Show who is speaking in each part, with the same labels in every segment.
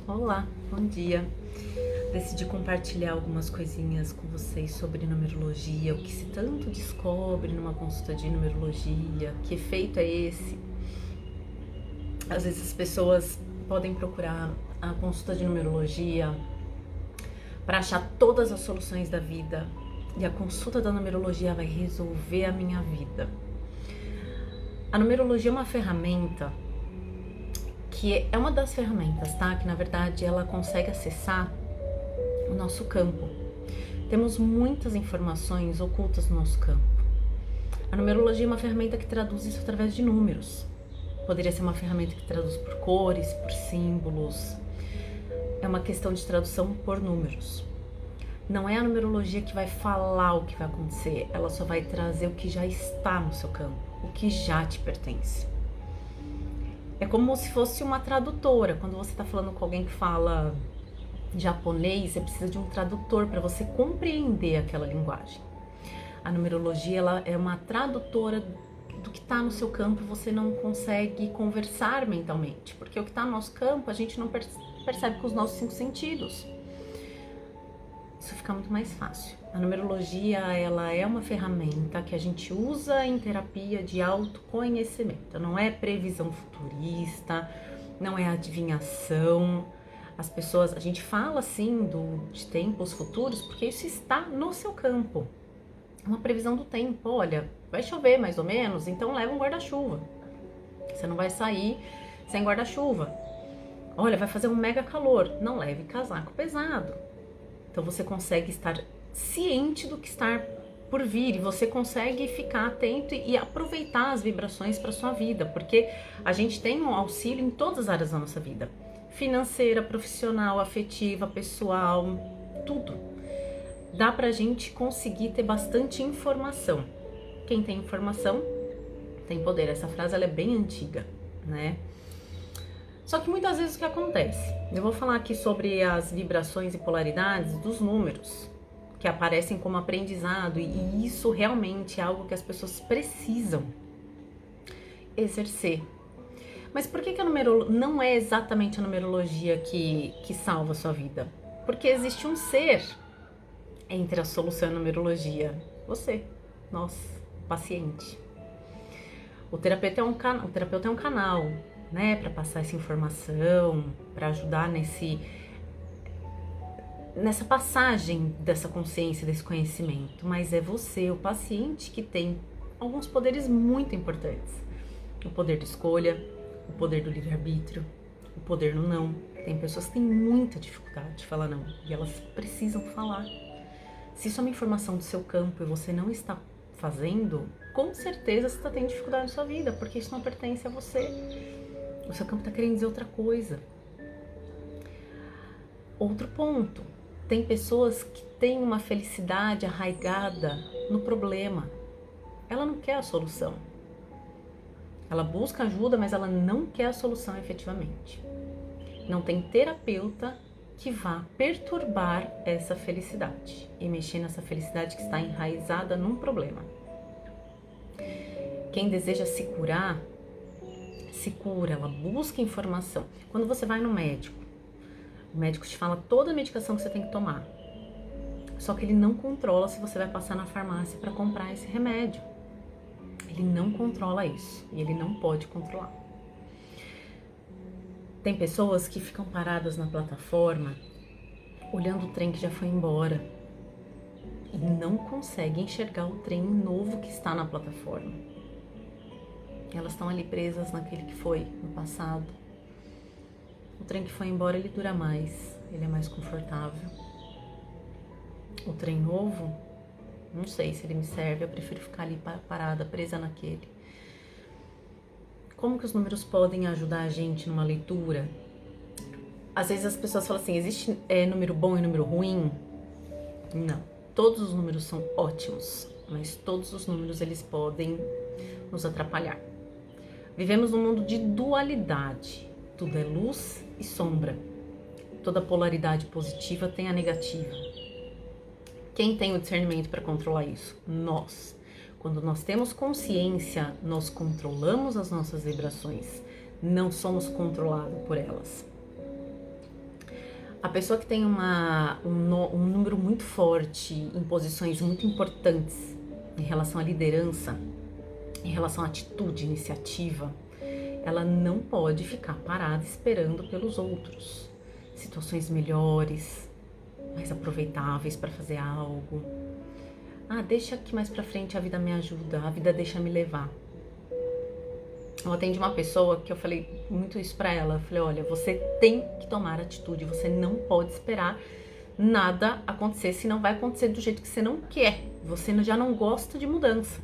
Speaker 1: Olá, bom dia. Decidi compartilhar algumas coisinhas com vocês sobre numerologia, o que se tanto descobre numa consulta de numerologia, que efeito é esse? Às vezes as pessoas podem procurar a consulta de numerologia para achar todas as soluções da vida e a consulta da numerologia vai resolver a minha vida. A numerologia é uma ferramenta que é uma das ferramentas, tá? Que na verdade ela consegue acessar o nosso campo. Temos muitas informações ocultas no nosso campo. A numerologia é uma ferramenta que traduz isso através de números. Poderia ser uma ferramenta que traduz por cores, por símbolos. É uma questão de tradução por números. Não é a numerologia que vai falar o que vai acontecer, ela só vai trazer o que já está no seu campo, o que já te pertence. É como se fosse uma tradutora. Quando você está falando com alguém que fala japonês, você precisa de um tradutor para você compreender aquela linguagem. A numerologia ela é uma tradutora do que está no seu campo, você não consegue conversar mentalmente, porque o que está no nosso campo a gente não percebe com os nossos 5 sentidos. Isso fica muito mais fácil. A numerologia ela é uma ferramenta que a gente usa em terapia de autoconhecimento. Não é previsão futurista, não é adivinhação. As pessoas, a gente fala assim de tempos futuros porque isso está no seu campo. Uma previsão do tempo. Olha, vai chover mais ou menos, então leva um guarda-chuva. Você não vai sair sem guarda-chuva. Olha, vai fazer um mega calor. Não leve casaco pesado. Então você consegue estar ciente do que está por vir e você consegue ficar atento e aproveitar as vibrações para sua vida, porque a gente tem um auxílio em todas as áreas da nossa vida. Financeira, profissional, afetiva, pessoal, tudo. Dá pra gente conseguir ter bastante informação. Quem tem informação tem poder. Essa frase ela é bem antiga, né? Só que muitas vezes o que acontece? Eu vou falar aqui sobre as vibrações e polaridades dos números que aparecem como aprendizado e isso realmente é algo que as pessoas precisam exercer. Mas por que a não é exatamente a numerologia que salva a sua vida? Porque existe um ser entre a solução e a numerologia. Você, nós, paciente. O terapeuta é um canal, né, para passar essa informação, para ajudar nessa passagem dessa consciência, desse conhecimento. Mas é você, o paciente, que tem alguns poderes muito importantes. O poder de escolha, o poder do livre-arbítrio, o poder no não. Tem pessoas que têm muita dificuldade de falar não e elas precisam falar. Se isso é uma informação do seu campo e você não está fazendo, com certeza você está tendo dificuldade na sua vida, porque isso não pertence a você. O seu campo está querendo dizer outra coisa. Outro ponto, tem pessoas que têm uma felicidade arraigada no problema. Ela não quer a solução. Ela busca ajuda, mas ela não quer a solução efetivamente. Não tem terapeuta que vá perturbar essa felicidade e mexer nessa felicidade que está enraizada num problema. Quem deseja se curar, se cura, ela busca informação. Quando você vai no médico, o médico te fala toda a medicação que você tem que tomar. Só que ele não controla se você vai passar na farmácia para comprar esse remédio. Ele não controla isso e ele não pode controlar. Tem pessoas que ficam paradas na plataforma olhando o trem que já foi embora e não conseguem enxergar o trem novo que está na plataforma. Elas estão ali presas naquele que foi no passado. O trem que foi embora, ele dura mais, ele é mais confortável. O trem novo, não sei se ele me serve, eu prefiro ficar ali parada, presa naquele. Como que os números podem ajudar a gente numa leitura? Às vezes as pessoas falam assim, existe número bom e número ruim? Não, todos os números são ótimos, mas todos os números eles podem nos atrapalhar. Vivemos num mundo de dualidade, tudo é luz e sombra. Toda polaridade positiva tem a negativa. Quem tem o discernimento para controlar isso? Nós. Quando nós temos consciência, nós controlamos as nossas vibrações, não somos controlados por elas. A pessoa que tem um número muito forte em posições muito importantes em relação à liderança, em relação à atitude, iniciativa, ela não pode ficar parada esperando pelos outros. Situações melhores, mais aproveitáveis para fazer algo. Deixa que mais pra frente a vida me ajuda, a vida deixa me levar. Eu atendi uma pessoa que eu falei muito isso pra ela. Eu falei, olha, você tem que tomar atitude, você não pode esperar nada acontecer, senão vai acontecer do jeito que você não quer. Você já não gosta de mudança.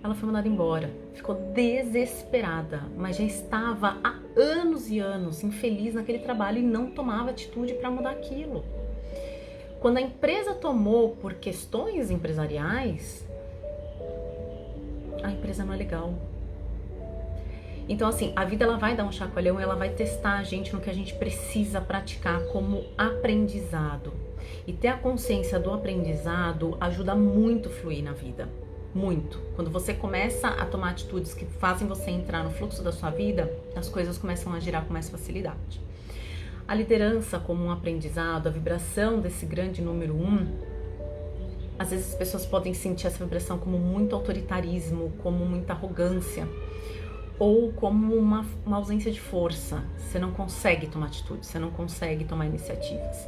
Speaker 1: Ela foi mandada embora, ficou desesperada, mas já estava há anos e anos infeliz naquele trabalho e não tomava atitude para mudar aquilo. Quando a empresa tomou por questões empresariais, a empresa não é legal. Então, assim, a vida ela vai dar um chacoalhão e ela vai testar a gente no que a gente precisa praticar como aprendizado. E ter a consciência do aprendizado ajuda muito a fluir na vida. Muito. Quando você começa a tomar atitudes que fazem você entrar no fluxo da sua vida, as coisas começam a girar com mais facilidade. A liderança como um aprendizado, a vibração desse grande número 1, às vezes as pessoas podem sentir essa vibração como muito autoritarismo, como muita arrogância, ou como uma ausência de força. Você não consegue tomar atitude, você não consegue tomar iniciativas.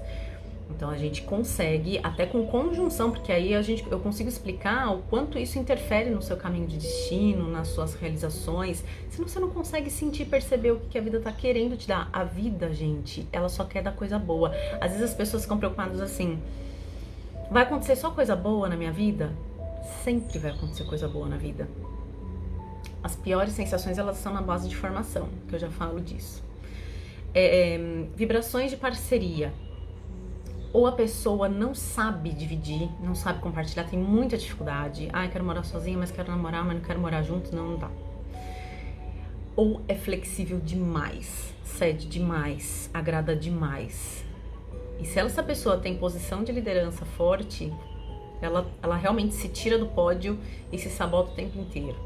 Speaker 1: Então a gente consegue, até com conjunção, porque aí eu consigo explicar o quanto isso interfere no seu caminho de destino, nas suas realizações. Senão você não consegue sentir, perceber o que a vida tá querendo te dar. A vida, gente, ela só quer dar coisa boa. Às vezes as pessoas ficam preocupadas assim, vai acontecer só coisa boa na minha vida? Sempre vai acontecer coisa boa na vida. As piores sensações, elas são na base de formação, que eu já falo disso. Vibrações de parceria. Ou a pessoa não sabe dividir, não sabe compartilhar, tem muita dificuldade. Quero morar sozinha, mas quero namorar, mas não quero morar junto, não dá. Ou é flexível demais, cede demais, agrada demais. E se essa pessoa tem posição de liderança forte, ela realmente se tira do pódio e se sabota o tempo inteiro.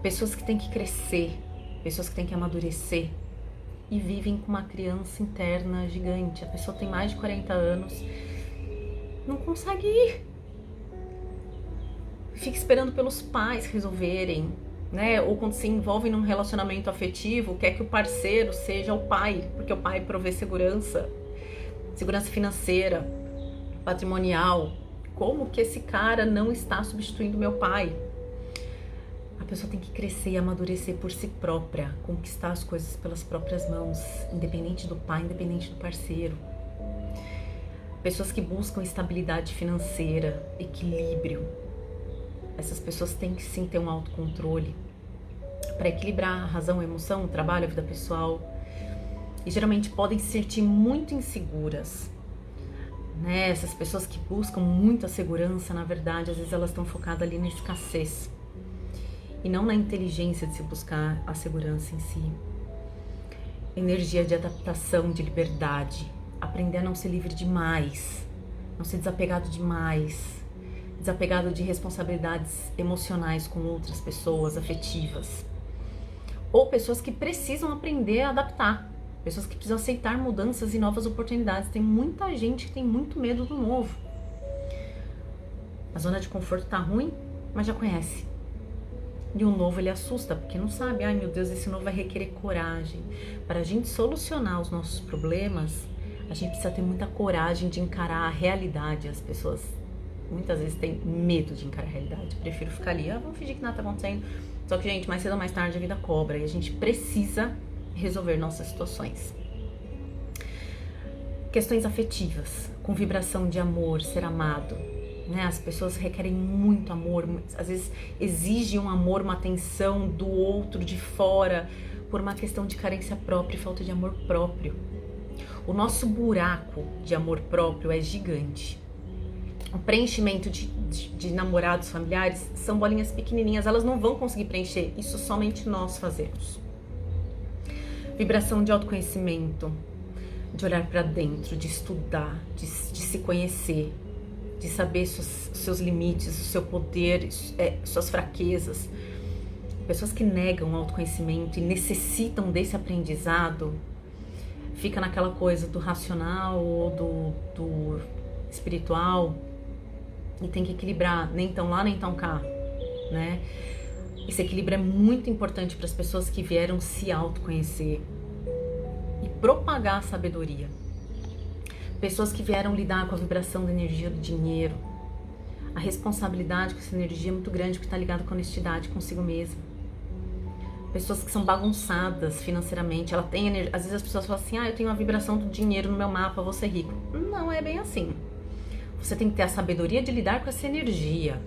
Speaker 1: Pessoas que têm que crescer, pessoas que têm que amadurecer, e vivem com uma criança interna gigante. A pessoa tem mais de 40 anos, não consegue ir. Fica esperando pelos pais resolverem, né? Ou quando se envolve num relacionamento afetivo, quer que o parceiro seja o pai, porque o pai provê segurança financeira, patrimonial. Como que esse cara não está substituindo meu pai? A pessoa tem que crescer e amadurecer por si própria, conquistar as coisas pelas próprias mãos, independente do pai, independente do parceiro. Pessoas que buscam estabilidade financeira, equilíbrio. Essas pessoas têm que sim ter um autocontrole para equilibrar a razão, a emoção, o trabalho, a vida pessoal. E geralmente podem se sentir muito inseguras, né? Essas pessoas que buscam muita segurança, na verdade, às vezes elas estão focadas ali na escassez e não na inteligência de se buscar a segurança em si. Energia de adaptação, de liberdade, aprender a não ser livre demais, não ser desapegado demais, desapegado de responsabilidades emocionais com outras pessoas, afetivas. Ou pessoas que precisam aprender a adaptar, pessoas que precisam aceitar mudanças e novas oportunidades. Tem muita gente que tem muito medo do novo. A zona de conforto tá ruim, mas já conhece. E o novo ele assusta, porque não sabe, meu Deus, esse novo vai requerer coragem. Para a gente solucionar os nossos problemas, a gente precisa ter muita coragem de encarar a realidade. As pessoas muitas vezes têm medo de encarar a realidade. Eu prefiro ficar ali, vamos fingir que nada tá acontecendo. Só que, gente, mais cedo ou mais tarde a vida cobra e a gente precisa resolver nossas situações. Questões afetivas, com vibração de amor, ser amado. Né? As pessoas requerem muito amor, às vezes exigem um amor, uma atenção do outro, de fora, por uma questão de carência própria e falta de amor próprio. O nosso buraco de amor próprio é gigante. O preenchimento de namorados, familiares, são bolinhas pequenininhas, elas não vão conseguir preencher, isso somente nós fazemos. Vibração de autoconhecimento, de olhar para dentro, de estudar, de se conhecer, de saber seus limites, o seu poder, suas fraquezas. Pessoas que negam o autoconhecimento e necessitam desse aprendizado fica naquela coisa do racional ou do espiritual e tem que equilibrar, nem tão lá, nem tão cá, né? Esse equilíbrio é muito importante para as pessoas que vieram se autoconhecer e propagar a sabedoria. Pessoas que vieram lidar com a vibração da energia do dinheiro. A responsabilidade com essa energia é muito grande, porque está ligada com a honestidade consigo mesma. Pessoas que são bagunçadas financeiramente. Ela tem energia. Às vezes as pessoas falam assim, eu tenho uma vibração do dinheiro no meu mapa, vou ser rico. Não é bem assim. Você tem que ter a sabedoria de lidar com essa energia.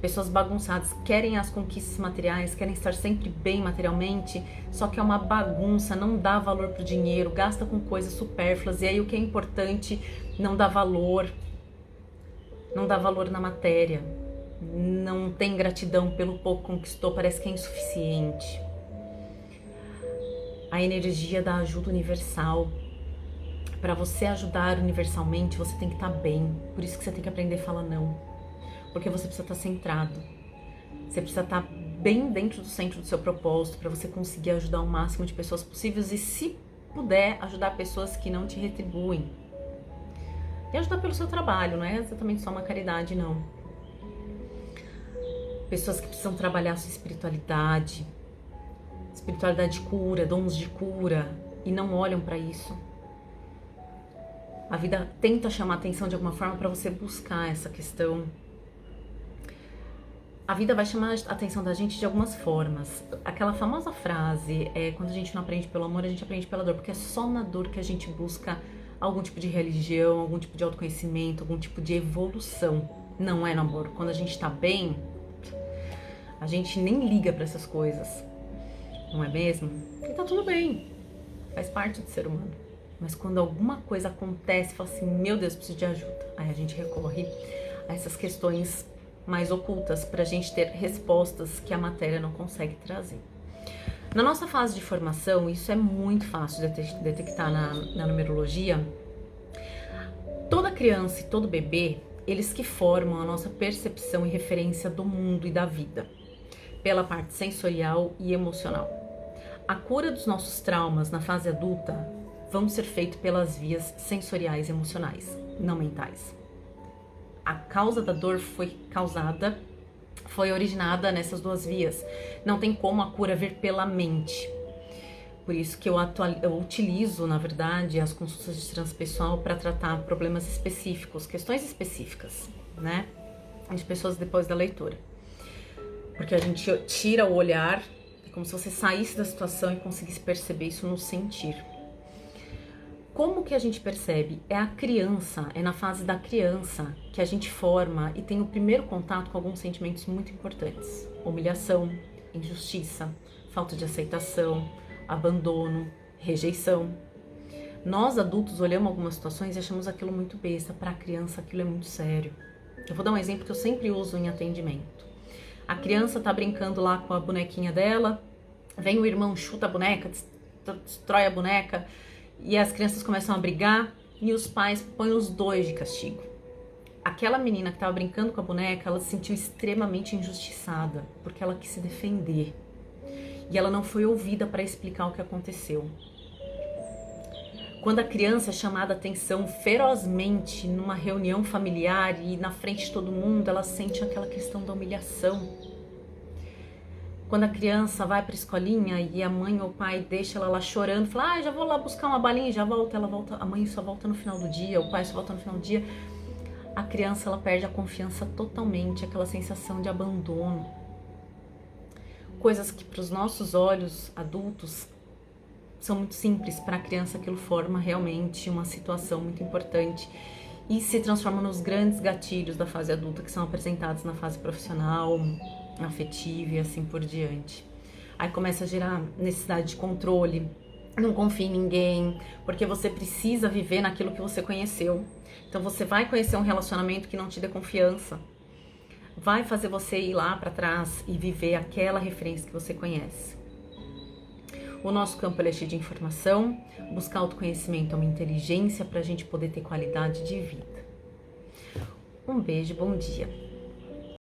Speaker 1: Pessoas bagunçadas querem as conquistas materiais, querem estar sempre bem materialmente, só que é uma bagunça, não dá valor pro dinheiro, gasta com coisas supérfluas, e aí o que é importante não dá valor na matéria, não tem gratidão pelo pouco que conquistou, parece que é insuficiente. A energia da ajuda universal. Para você ajudar universalmente, você tem que estar bem, por isso que você tem que aprender a falar não. Porque você precisa estar centrado, você precisa estar bem dentro do centro do seu propósito para você conseguir ajudar o máximo de pessoas possíveis e, se puder, ajudar pessoas que não te retribuem. E ajudar pelo seu trabalho, não é exatamente só uma caridade, não. Pessoas que precisam trabalhar a sua espiritualidade de cura, dons de cura, e não olham para isso. A vida tenta chamar atenção de alguma forma para você buscar essa questão. A vida vai chamar a atenção da gente de algumas formas. Aquela famosa frase, quando a gente não aprende pelo amor, a gente aprende pela dor, porque é só na dor que a gente busca algum tipo de religião, algum tipo de autoconhecimento, algum tipo de evolução. Não é no amor. Quando a gente tá bem, a gente nem liga pra essas coisas. Não é mesmo? E tá tudo bem. Faz parte do ser humano. Mas quando alguma coisa acontece, fala assim, meu Deus, preciso de ajuda. Aí a gente recorre a essas questões mais ocultas para a gente ter respostas que a matéria não consegue trazer. Na nossa fase de formação, isso é muito fácil de detectar na numerologia. Toda criança e todo bebê, eles que formam a nossa percepção e referência do mundo e da vida, pela parte sensorial e emocional. A cura dos nossos traumas na fase adulta vão ser feitos pelas vias sensoriais e emocionais, não mentais. A causa da dor foi originada nessas duas vias. Não tem como a cura vir pela mente. Por isso que eu utilizo, na verdade, as consultas de transpessoal para tratar problemas específicos, questões específicas, né? De pessoas depois da leitura. Porque a gente tira o olhar, é como se você saísse da situação e conseguisse perceber isso no sentir. Como que a gente percebe? É a criança, é na fase da criança que a gente forma e tem o primeiro contato com alguns sentimentos muito importantes. Humilhação, injustiça, falta de aceitação, abandono, rejeição. Nós adultos olhamos algumas situações e achamos aquilo muito besta. Para a criança aquilo é muito sério. Eu vou dar um exemplo que eu sempre uso em atendimento. A criança tá brincando lá com a bonequinha dela, vem o irmão, chuta a boneca, destrói a boneca, e as crianças começam a brigar e os pais põem os dois de castigo. Aquela menina que estava brincando com a boneca, ela se sentiu extremamente injustiçada, porque ela quis se defender. E ela não foi ouvida para explicar o que aconteceu. Quando a criança é chamada a atenção ferozmente numa reunião familiar e na frente de todo mundo, ela sente aquela questão da humilhação. Quando a criança vai para a escolinha e a mãe ou o pai deixa ela lá chorando, fala, já vou lá buscar uma balinha, já volta, ela volta, a mãe só volta no final do dia, o pai só volta no final do dia. A criança, ela perde a confiança totalmente, aquela sensação de abandono. Coisas que para os nossos olhos adultos são muito simples, para a criança aquilo forma realmente uma situação muito importante e se transforma nos grandes gatilhos da fase adulta que são apresentados na fase profissional, afetiva e assim por diante. Aí começa a gerar necessidade de controle, não confia em ninguém, porque você precisa viver naquilo que você conheceu. Então você vai conhecer um relacionamento que não te dê confiança, vai fazer você ir lá para trás e viver aquela referência que você conhece. O nosso campo é cheio de informação, buscar autoconhecimento é uma inteligência para a gente poder ter qualidade de vida. Um beijo, bom dia.